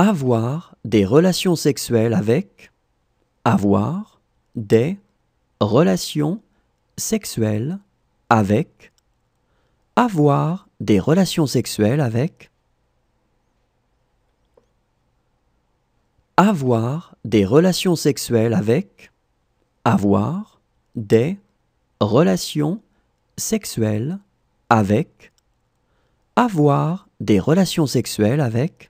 Avoir des relations sexuelles avec. Avoir des relations sexuelles avec. Avoir des relations sexuelles avec. Avoir des relations sexuelles avec. Avoir des relations sexuelles avec. Avoir des relations sexuelles avec.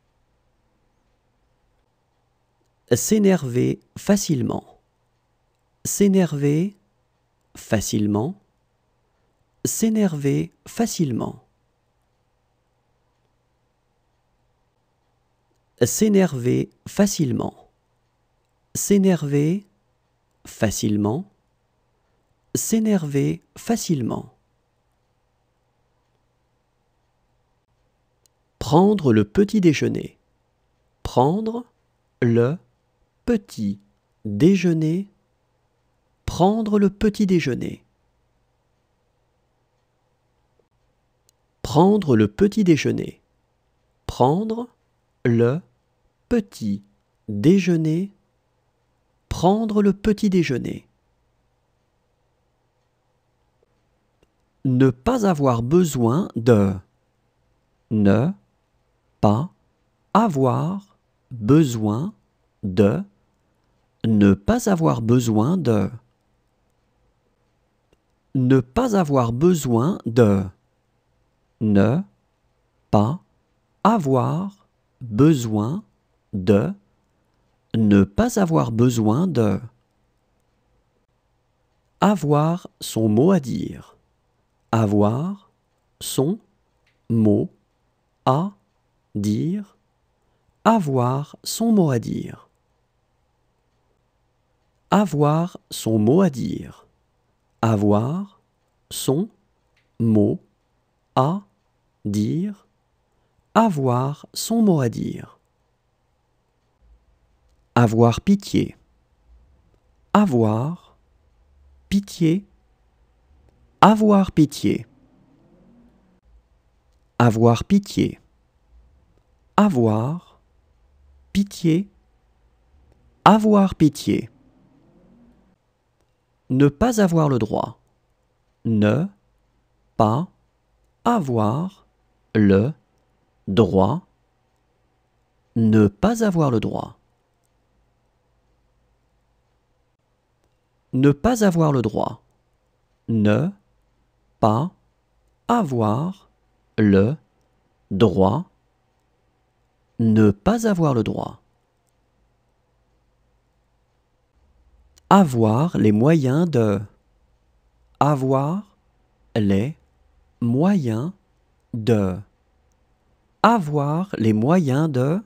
S'énerver facilement. S'énerver facilement. S'énerver facilement. S'énerver facilement. S'énerver facilement. S'énerver facilement. Prendre le petit déjeuner. Prendre le petit déjeuner. Prendre le petit déjeuner. Prendre le petit déjeuner. Prendre le petit déjeuner. Prendre le petit déjeuner. Ne pas avoir besoin de. Ne pas avoir besoin de. Ne pas avoir besoin de. Ne pas avoir besoin de. Ne pas avoir besoin de. Ne pas avoir besoin de. Avoir son mot à dire. Avoir son mot à dire. Avoir son mot à dire. Avoir son mot à dire. Avoir son mot à dire. Avoir son mot à dire. Avoir pitié. Avoir pitié. Avoir pitié. Avoir pitié. Avoir pitié. Avoir pitié. Ne pas avoir le droit. Ne pas avoir le droit. Ne pas avoir le droit. Ne pas avoir le droit. Ne pas avoir le droit. Ne pas avoir le droit. Avoir les moyens de. Avoir les moyens de. Avoir les moyens de.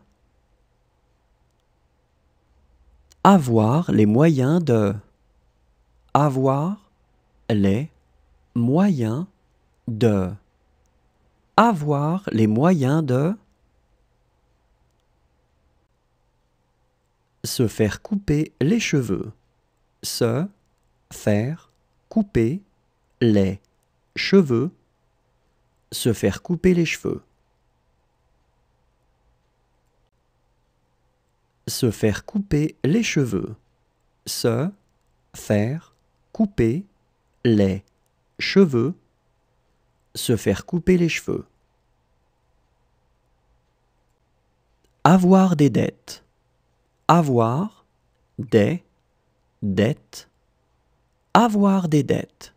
Avoir les moyens de. Avoir les moyens de. Avoir les moyens de. Se faire couper les cheveux. Se faire couper les cheveux. Se faire couper les cheveux. Se faire couper les cheveux. Se faire couper les cheveux. Se faire couper les cheveux. Avoir des dettes. Avoir des dettes. Avoir des dettes.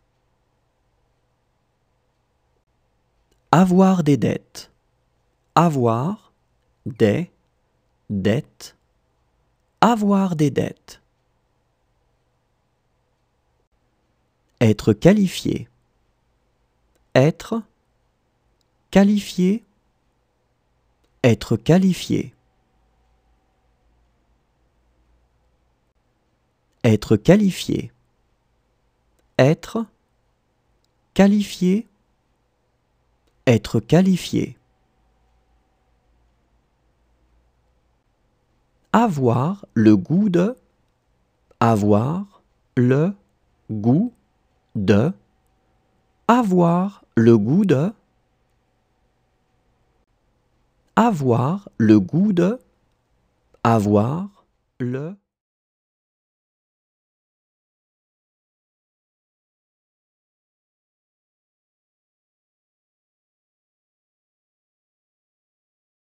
Avoir des dettes. Avoir des dettes. Avoir des dettes. Être qualifié. Être qualifié. Être qualifié. Être qualifié. Être qualifié. Être qualifié. Avoir le goût de. Avoir le goût de. Avoir le goût de. Avoir le goût de. avoir le